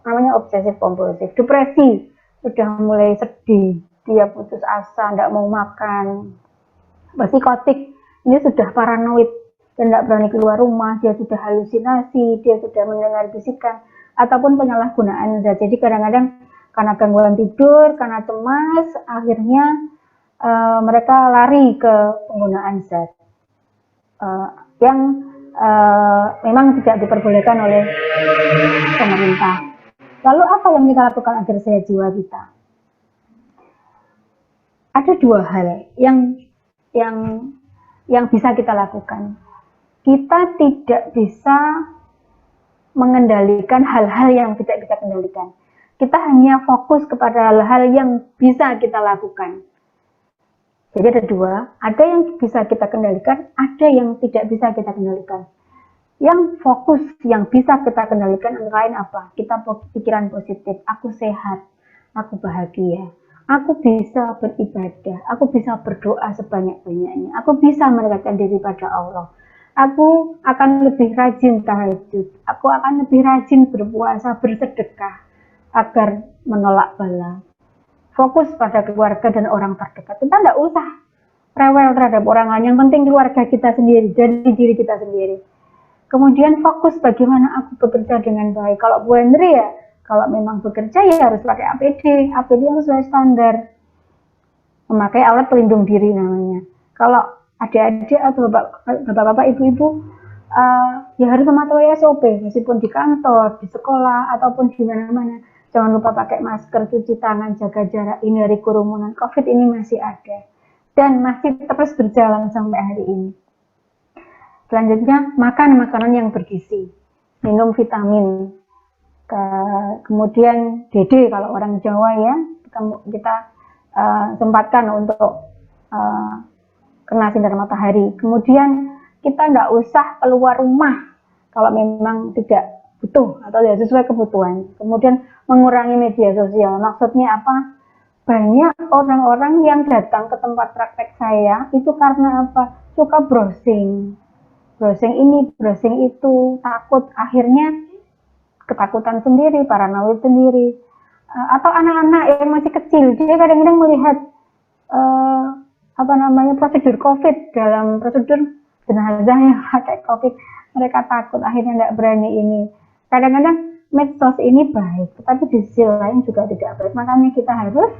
namanya obsesif kompulsif. Depresi, sudah mulai sedih, dia putus asa, tidak mau makan. Psikotik, ini sudah paranoid dan tidak berani keluar rumah, dia sudah halusinasi, dia sudah mendengar bisikan, ataupun penyalahgunaan zat. Jadi kadang-kadang karena gangguan tidur, karena cemas, akhirnya mereka lari ke penggunaan zat yang memang tidak diperbolehkan oleh pemerintah. Lalu apa yang kita lakukan agar sehat jiwa kita? Ada dua hal yang bisa kita lakukan. Kita tidak bisa mengendalikan hal-hal yang tidak kita kendalikan. Kita hanya fokus kepada hal-hal yang bisa kita lakukan. Jadi ada dua, ada yang bisa kita kendalikan, ada yang tidak bisa kita kendalikan. Yang fokus, yang bisa kita kendalikan antara lain apa? Kita pikiran positif, aku sehat, aku bahagia, aku bisa beribadah, aku bisa berdoa sebanyak-banyaknya, aku bisa mendekatkan diri pada Allah, aku akan lebih rajin tahajud, aku akan lebih rajin berpuasa, bersedekah, agar menolak bala. Fokus pada keluarga dan orang terdekat. Kita tidak usah rewel terhadap orang lain, yang penting keluarga kita sendiri, dari diri kita sendiri. Kemudian fokus bagaimana aku bekerja dengan baik. Kalau Bu Henry ya, kalau memang bekerja ya harus pakai APD yang sesuai standar. Memakai alat pelindung diri namanya. Kalau adik-adik atau bapak-bapak, ibu-ibu, ya harus mematuhi SOP, meskipun di kantor, di sekolah, ataupun di mana-mana. Jangan lupa pakai masker, cuci tangan, jaga jarak, hindari kerumunan. COVID ini masih ada dan masih terus berjalan sampai hari ini. Selanjutnya, makan makanan yang bergizi, minum vitamin, kemudian DD kalau orang Jawa ya, kita sempatkan untuk kena sinar matahari. Kemudian kita nggak usah keluar rumah kalau memang tidak butuh atau tidak sesuai kebutuhan. Kemudian mengurangi media sosial. Maksudnya apa? Banyak orang-orang yang datang ke tempat praktek saya itu karena apa? Suka browsing ini, browsing itu, takut, akhirnya ketakutan sendiri, paranoid sendiri. Atau anak-anak yang masih kecil, dia kadang-kadang melihat prosedur COVID dalam prosedur jenazah yang pakai COVID, mereka takut, akhirnya tidak berani ini. Kadang-kadang medsos ini baik, tetapi di sisi lain juga tidak baik. Makanya kita harus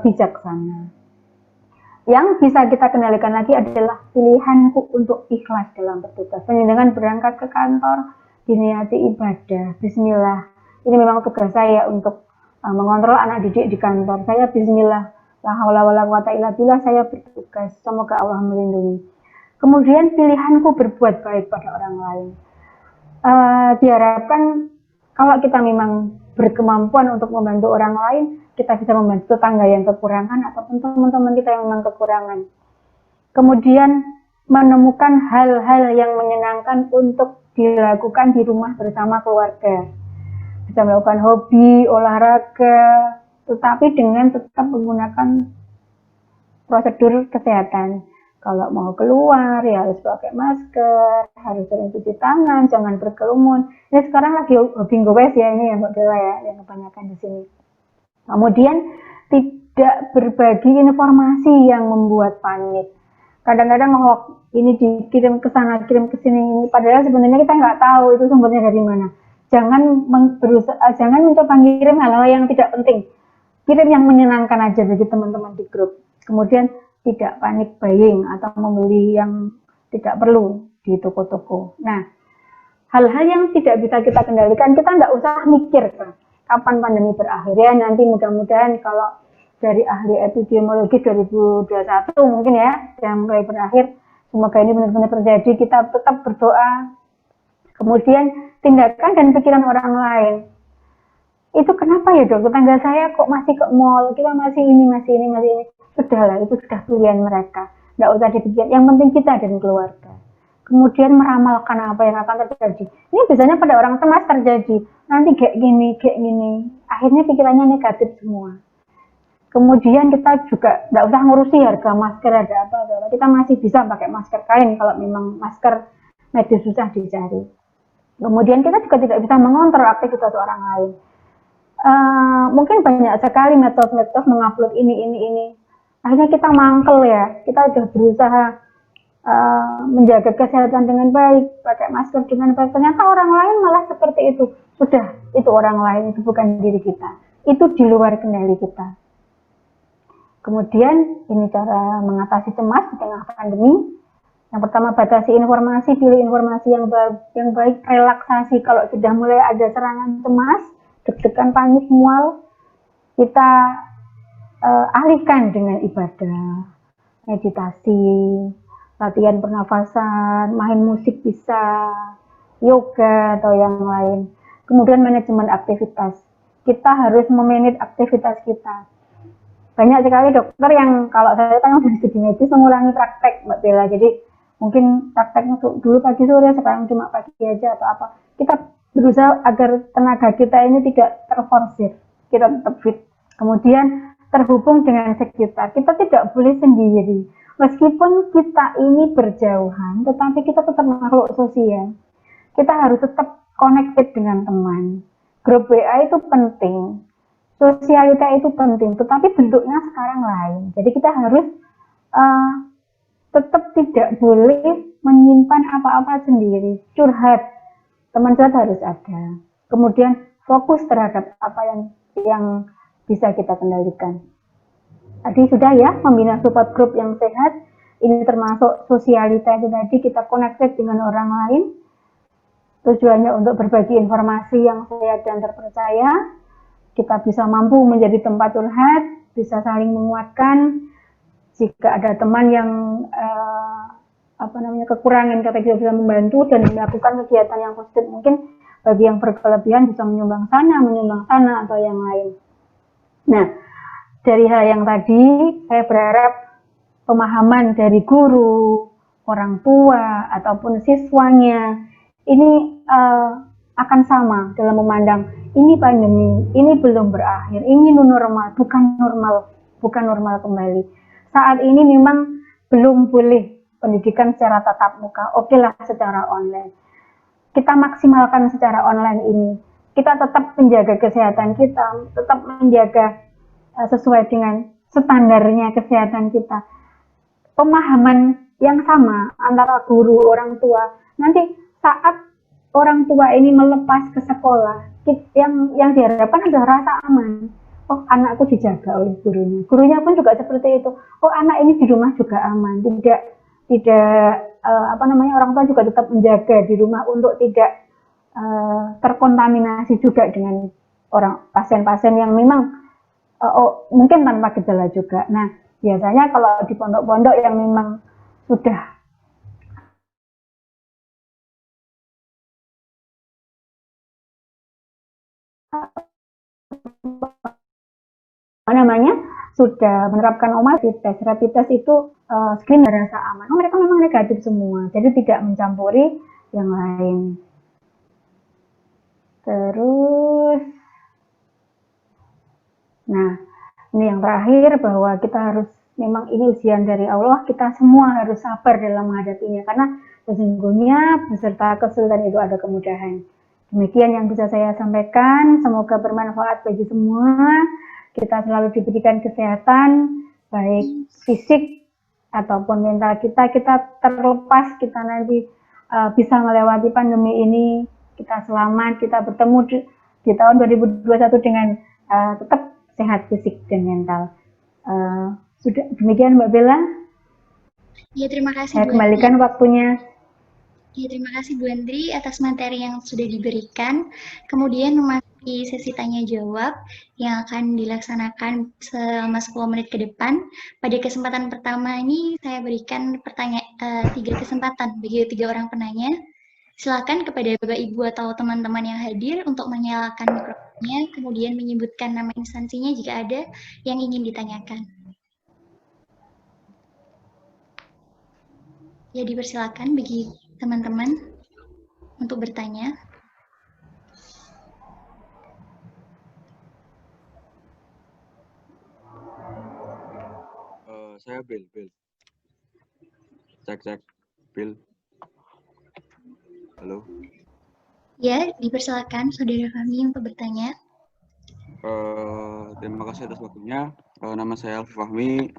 bijaksana. Yang bisa kita kendalikan lagi adalah pilihanku untuk ikhlas dalam bertugas. Dengan berangkat ke kantor, diniati ibadah, bismillah. Ini memang tugas saya untuk mengontrol anak didik di kantor. Saya bismillah, la haula wala quwata illa billah, saya bertugas. Semoga Allah melindungi. Kemudian pilihanku berbuat baik pada orang lain. Diharapkan kalau kita memang berkemampuan untuk membantu orang lain, kita bisa membantu tetangga yang kekurangan ataupun teman-teman kita yang memang kekurangan. Kemudian menemukan hal-hal yang menyenangkan untuk dilakukan di rumah bersama keluarga. Bisa melakukan hobi, olahraga, tetapi dengan tetap menggunakan prosedur kesehatan. Kalau mau keluar ya harus pakai masker, harus sering cuci tangan, jangan berkerumun. Ini sekarang lagi hobi gowes ya, ini ya Mbak Bella ya, yang kebanyakan di sini. Kemudian tidak berbagi informasi yang membuat panik. Kadang-kadang ini dikirim ke sana, kirim ke sini, padahal sebenarnya kita nggak tahu itu sumbernya dari mana. Jangan mencoba ngirim hal-hal yang tidak penting. Kirim yang menyenangkan aja bagi teman-teman di grup. Kemudian tidak panik buying atau membeli yang tidak perlu di toko-toko. Nah, hal-hal yang tidak bisa kita kendalikan, kita nggak usah mikir kapan pandemi berakhir. Ya, nanti mudah-mudahan kalau dari ahli epidemiologi 2021 mungkin ya, yang mulai berakhir, semoga ini benar-benar terjadi. Kita tetap berdoa. Kemudian tindakan dan pikiran orang lain. Itu kenapa ya dok, tetangga saya kok masih ke mall, kita masih ini. Sudahlah, itu sudah pilihan mereka. Tidak usah dipikir, yang penting kita dan keluarga. Kemudian meramalkan apa yang akan terjadi. Ini biasanya pada orang cemas terjadi. Nanti kayak gini. Akhirnya pikirannya negatif semua. Kemudian kita juga tidak usah ngurusi harga masker ada apa. Kita masih bisa pakai masker kain kalau memang masker medis susah dicari. Kemudian kita juga tidak bisa mengontrol aktivitas orang lain. Mungkin banyak sekali metode-metode mengupload ini. Akhirnya kita mangkel ya, kita sudah berusaha menjaga kesehatan dengan baik, pakai masker dengan baik, ternyata orang lain malah seperti itu. Sudah, itu orang lain, itu bukan diri kita. Itu di luar kendali kita. Kemudian, ini cara mengatasi cemas di tengah pandemi. Yang pertama, batasi informasi, pilih informasi yang baik, relaksasi. Kalau sudah mulai ada serangan cemas, deg-degan, panik, mual, kita alihkan dengan ibadah, meditasi, latihan pernafasan, main musik bisa, yoga atau yang lain. Kemudian manajemen aktivitas. Kita harus memanage aktivitas kita. Banyak sekali dokter yang kalau saya kan dari studi medis mengulangi praktek Mbak Bella. Jadi mungkin prakteknya dulu pagi sore, sekarang cuma pagi aja atau apa. Kita berusaha agar tenaga kita ini tidak terforsir. Kita tetap fit. Kemudian terhubung dengan sekitar. Kita tidak boleh sendiri. Meskipun kita ini berjauhan, tetapi kita tetap makhluk sosial. Kita harus tetap connected dengan teman. Grup WA itu penting. Sosialita itu penting, tetapi bentuknya sekarang lain. Jadi kita harus tetap tidak boleh menyimpan apa-apa sendiri. Curhat. Teman curhat harus ada. Kemudian fokus terhadap apa yang bisa kita kendalikan. Tadi sudah ya, membina support group yang sehat. Ini termasuk sosialita itu tadi, kita connected dengan orang lain. Tujuannya untuk berbagi informasi yang sehat dan terpercaya. Kita bisa mampu menjadi tempat curhat, bisa saling menguatkan. Jika ada teman yang kekurangan, kita bisa membantu dan melakukan kegiatan yang positif. Mungkin bagi yang berkelebihan bisa menyumbang sana atau yang lain. Nah, dari hal yang tadi, saya berharap pemahaman dari guru, orang tua, ataupun siswanya, ini akan sama dalam memandang ini pandemi, ini belum berakhir, ini new normal, bukan normal kembali. Saat ini memang belum boleh pendidikan secara tatap muka, oke lah secara online. Kita maksimalkan secara online ini. Kita tetap menjaga kesehatan kita, tetap menjaga sesuai dengan standarnya kesehatan kita. Pemahaman yang sama antara guru, orang tua, nanti saat orang tua ini melepas ke sekolah, yang diharapkan adalah rasa aman. Oh, anakku dijaga oleh gurunya. Gurunya pun juga seperti itu. Oh, anak ini di rumah juga aman. Tidak orang tua juga tetap menjaga di rumah untuk tidak terkontaminasi juga dengan orang pasien-pasien yang memang mungkin tanpa gejala juga. Nah, biasanya kalau di pondok-pondok yang memang sudah sudah menerapkan rapid test itu screen rasa aman. Oh, mereka memang negatif semua, jadi tidak mencampuri yang lain. Terus, nah ini yang terakhir, bahwa kita harus, memang ini ujian dari Allah, kita semua harus sabar dalam menghadapinya, karena sesungguhnya beserta kesulitan itu ada kemudahan. Demikian yang bisa saya sampaikan, semoga bermanfaat bagi semua. Kita selalu diberikan kesehatan, baik fisik ataupun mental kita terlepas, kita nanti bisa melewati pandemi ini, kita selamat, kita bertemu di tahun 2021 dengan tetap sehat fisik dan mental. Sudah demikian Mbak Bella. Ya, terima kasih. Saya kembalikan waktunya. Ya, terima kasih Bu Andri atas materi yang sudah diberikan. Kemudian memasuki sesi tanya jawab yang akan dilaksanakan selama 10 menit ke depan. Pada kesempatan pertama ini saya berikan 3 kesempatan bagi 3 orang penanya. Silakan kepada Bapak Ibu atau teman-teman yang hadir untuk menyalakan mikrofonnya, kemudian menyebutkan nama instansinya jika ada yang ingin ditanyakan. Ya, dipersilakan bagi teman-teman untuk bertanya. Saya Bill. Cek Bill. Halo. Ya, dipersilakan saudara kami untuk bertanya. Terima kasih atas waktunya. Nama saya Alfi Fahmi,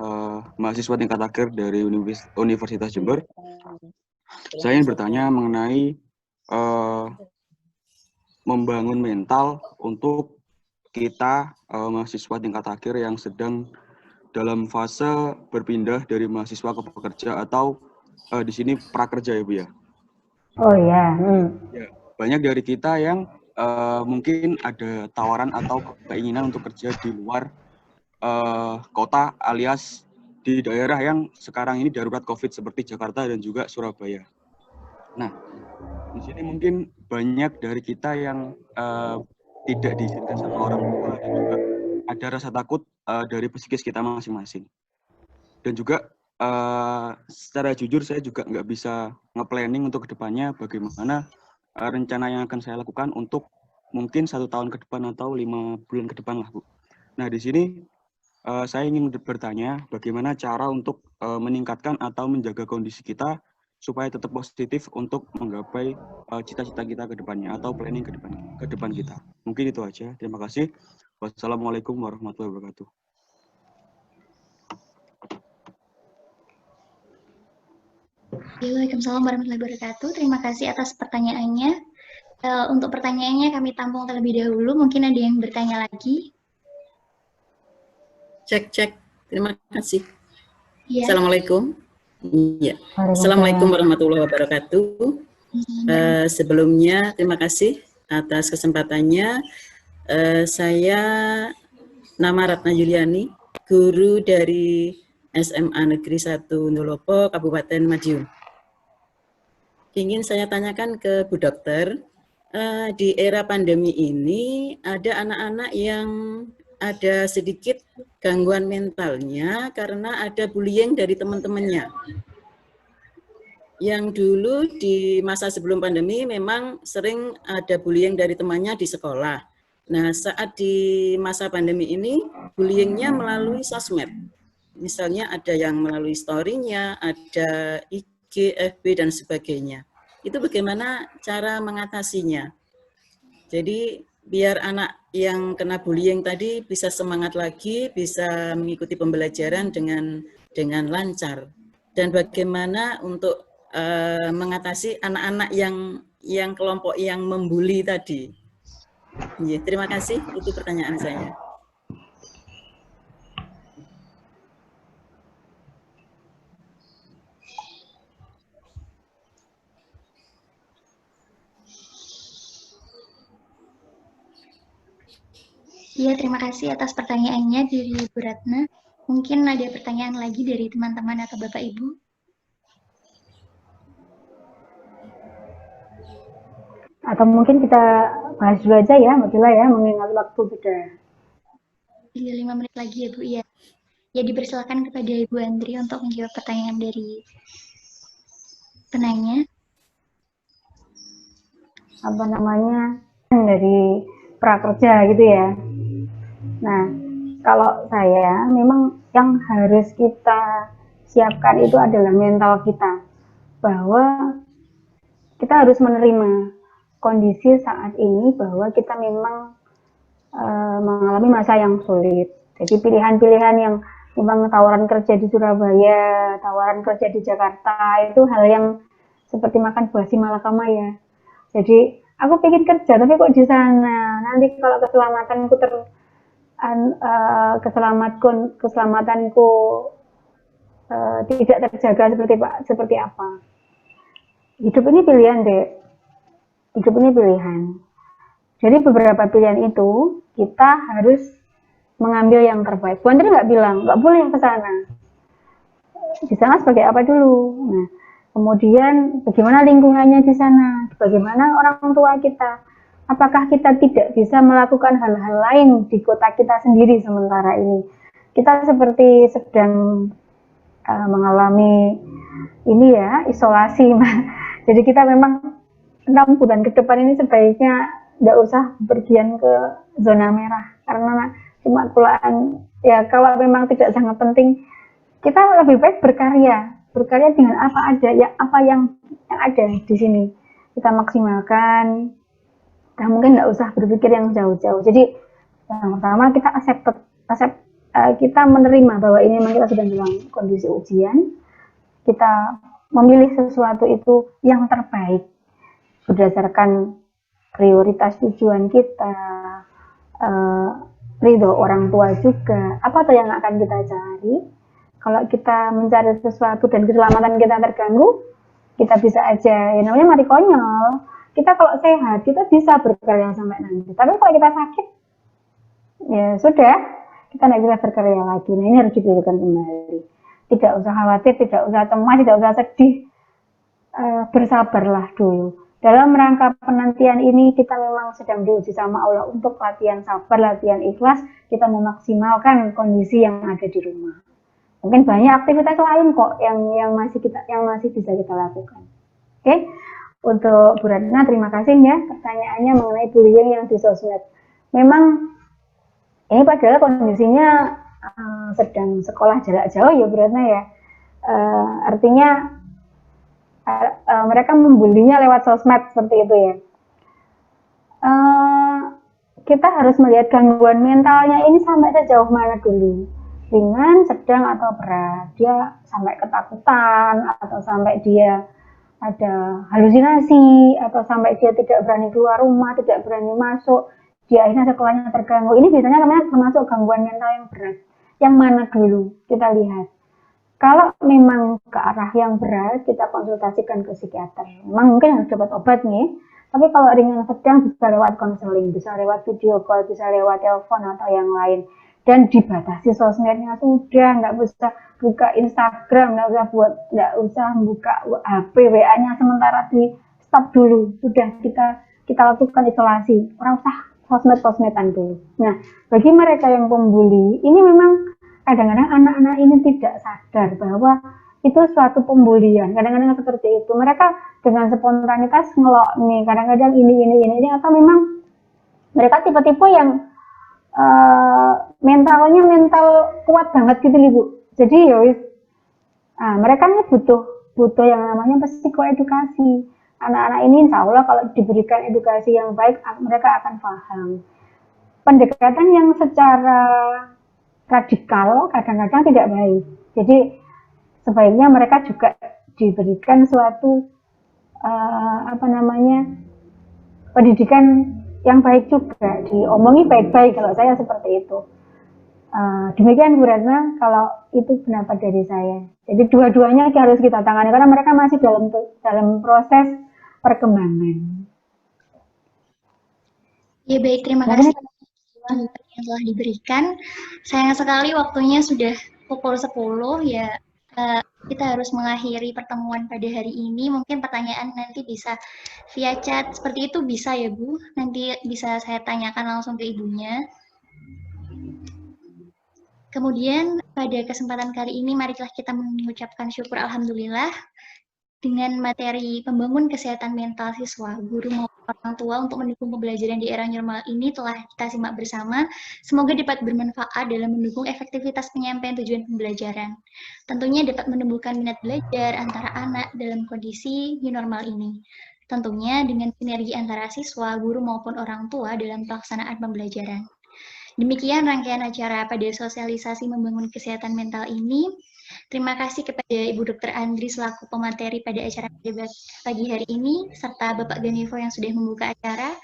mahasiswa tingkat akhir dari Universitas Jember. Saya ingin bertanya mengenai membangun mental untuk kita mahasiswa tingkat akhir yang sedang dalam fase berpindah dari mahasiswa ke pekerja, atau di sini prakerja ya Bu ya. Oh ya. Ya, banyak dari kita yang mungkin ada tawaran atau keinginan untuk kerja di luar kota alias di daerah yang sekarang ini darurat COVID seperti Jakarta dan juga Surabaya. Nah, di sini mungkin banyak dari kita yang tidak diizinkan sama orang tua, dan juga ada rasa takut dari psikis kita masing-masing. Dan juga secara jujur saya juga nggak bisa nge-planning untuk kedepannya bagaimana rencana yang akan saya lakukan untuk mungkin 1 tahun ke depan atau 5 bulan ke depan lah Bu. Nah di sini saya ingin bertanya bagaimana cara untuk meningkatkan atau menjaga kondisi kita supaya tetap positif untuk menggapai cita-cita kita ke depannya atau planning ke depan kita. Mungkin itu aja. Terima kasih. Wassalamualaikum warahmatullahi wabarakatuh. Waalaikumsalam warahmatullahi wabarakatuh. Terima kasih atas pertanyaannya. Untuk pertanyaannya kami tampung terlebih dahulu. Mungkin ada yang bertanya lagi. Cek. Terima kasih. Ya. Assalamualaikum. Ya. Assalamualaikum warahmatullahi wabarakatuh. Sebelumnya terima kasih atas kesempatannya. Saya nama Ratna Yuliani, guru dari SMA Negeri 1 Ndolopo, Kabupaten Madiun. Ingin saya tanyakan ke Bu Dokter, di era pandemi ini ada anak-anak yang ada sedikit gangguan mentalnya karena ada bullying dari teman-temannya. Yang dulu di masa sebelum pandemi memang sering ada bullying dari temannya di sekolah. Nah, saat di masa pandemi ini bullyingnya melalui sosmed. Misalnya ada yang melalui story-nya, ada IG, FB, dan sebagainya. Itu bagaimana cara mengatasinya? Jadi biar anak yang kena bullying tadi bisa semangat lagi, bisa mengikuti pembelajaran dengan lancar. Dan bagaimana untuk mengatasi anak-anak yang kelompok yang membuli tadi. Ya, terima kasih, itu pertanyaan saya. Iya, terima kasih atas pertanyaannya dari Bu Ratna. Mungkin ada pertanyaan lagi dari teman-teman atau Bapak Ibu? Atau mungkin kita bahas dulu aja ya, Mbak Dila ya, mengingat waktu sudah. Iya, 5 menit lagi ya Bu. Iya. Ya, dipersilakan kepada Ibu Andri untuk menjawab pertanyaan dari penanya. Apa namanya, dari prakerja gitu ya. Nah, kalau saya memang yang harus kita siapkan itu adalah mental kita, bahwa kita harus menerima kondisi saat ini bahwa kita memang mengalami masa yang sulit. Jadi pilihan-pilihan yang memang tawaran kerja di Surabaya, tawaran kerja di Jakarta itu hal yang seperti makan buah si malakama ya. Jadi aku pengen kerja tapi kok di sana. Nanti kalau keselamatanku keselamatanku tidak terjaga seperti apa. Hidup ini pilihan, Dek. Hidup ini pilihan. Jadi beberapa pilihan itu kita harus mengambil yang terbaik. Bu Andri nggak bilang, nggak boleh yang ke sana. Di sana sebagai apa dulu? Nah, kemudian bagaimana lingkungannya di sana? Bagaimana orang tua kita? Apakah kita tidak bisa melakukan hal-hal lain di kota kita sendiri sementara ini? Kita seperti sedang mengalami ini ya, isolasi. Jadi kita memang 6 bulan ke depan ini sebaiknya nggak usah berpergian ke zona merah, karena cuma kulaan ya, kalau memang tidak sangat penting, kita lebih baik berkarya dengan apa ada ya, apa yang ada di sini kita maksimalkan. Nah, mungkin nggak usah berpikir yang jauh-jauh. Jadi yang pertama kita kita menerima bahwa ini memang kita sedang dalam kondisi ujian, kita memilih sesuatu itu yang terbaik berdasarkan prioritas tujuan kita, ridho orang tua juga, apa tuh yang akan kita cari. Kalau kita mencari sesuatu dan keselamatan kita terganggu, kita bisa aja, ya namanya mati konyol. Kita kalau sehat, kita bisa berkarya sampai nanti. Tapi kalau kita sakit, ya sudah, kita nggak bisa berkarya lagi. Nah, ini harus dipikirkan kembali. Tidak usah khawatir, tidak usah cemas, tidak usah sedih. Bersabarlah dulu. Dalam rangka penantian ini kita memang sedang diuji sama Allah untuk latihan sabar, latihan ikhlas, kita memaksimalkan kondisi yang ada di rumah. Mungkin banyak aktivitas lain kok yang masih bisa kita lakukan. Oke, untuk Bu Ratna terima kasih ya pertanyaannya mengenai bullying yang di sosmed. Memang ini padahal kondisinya sedang sekolah jarak jauh ya Bu Ratna ya. Artinya mereka membulinya lewat sosmed seperti itu ya. Kita harus melihat gangguan mentalnya ini sampai sejauh mana dulu, ringan, sedang atau berat. Dia sampai ketakutan atau sampai dia ada halusinasi atau sampai dia tidak berani keluar rumah, tidak berani masuk, dia akhirnya sekolahnya terganggu. Ini biasanya namanya termasuk gangguan mental yang berat. Yang mana dulu kita lihat? Kalau memang ke arah yang berat, kita konsultasikan ke psikiater. Memang mungkin harus dapat obat nih. Tapi kalau ringan sedang bisa lewat konseling, bisa lewat video call, bisa lewat telepon atau yang lain. Dan dibatasi sosmednya sudah, nggak bisa buka Instagram, nggak usah buka HP, WA-nya sementara di stop dulu. Sudah kita lakukan isolasi. Orang usah sosmed-sosmedan dulu. Nah, bagi mereka yang pembuli, ini memang kadang-kadang anak-anak ini tidak sadar bahwa itu suatu pembulian. Kadang-kadang seperti itu. Mereka dengan spontanitas ngelok nih, kadang-kadang ini, atau memang mereka tipe-tipe yang mental kuat banget gitu nih Bu. Jadi yowis, mereka ini butuh yang namanya psikoedukasi. Anak-anak ini insya Allah kalau diberikan edukasi yang baik, mereka akan paham. Pendekatan yang secara radikal kadang-kadang tidak baik. Jadi sebaiknya mereka juga diberikan suatu pendidikan yang baik juga, diomongi baik-baik kalau saya seperti itu. Demikian Bu Retna, kalau itu pendapat dari saya. Jadi dua-duanya harus kita tangani karena mereka masih dalam proses perkembangan. Ya baik, terima kasih yang telah diberikan. Sayang sekali waktunya sudah pukul 10 ya. Kita harus mengakhiri pertemuan pada hari ini. Mungkin pertanyaan nanti bisa via chat seperti itu bisa ya Bu. Nanti bisa saya tanyakan langsung ke ibunya. Kemudian pada kesempatan kali ini marilah kita mengucapkan syukur alhamdulillah dengan materi pembangun kesehatan mental siswa, guru maupun orang tua untuk mendukung pembelajaran di era normal ini telah kita simak bersama. Semoga dapat bermanfaat dalam mendukung efektivitas penyampaian tujuan pembelajaran. Tentunya dapat menumbuhkan minat belajar antara anak dalam kondisi new normal ini. Tentunya dengan sinergi antara siswa, guru maupun orang tua dalam pelaksanaan pembelajaran. Demikian rangkaian acara pada sosialisasi membangun kesehatan mental ini. Terima kasih kepada Ibu Dr. Andri selaku pemateri pada acara pagi hari ini, serta Bapak Ganevo yang sudah membuka acara.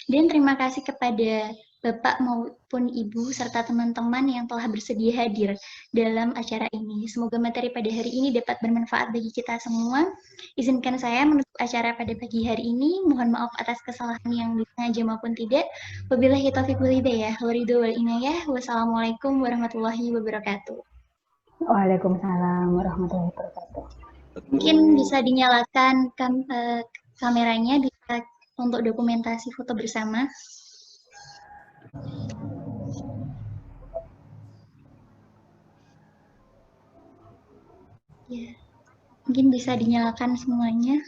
Dan terima kasih kepada Bapak maupun Ibu, serta teman-teman yang telah bersedia hadir dalam acara ini. Semoga materi pada hari ini dapat bermanfaat bagi kita semua. Izinkan saya menutup acara pada pagi hari ini. Mohon maaf atas kesalahan yang disengaja maupun tidak. Wabillahi taufiq wal hidayah, waridho wal inayah. Wassalamualaikum warahmatullahi wabarakatuh. Waalaikumsalam warahmatullahi wabarakatuh. Mungkin bisa dinyalakan kameranya untuk dokumentasi foto bersama. Ya, mungkin bisa dinyalakan semuanya.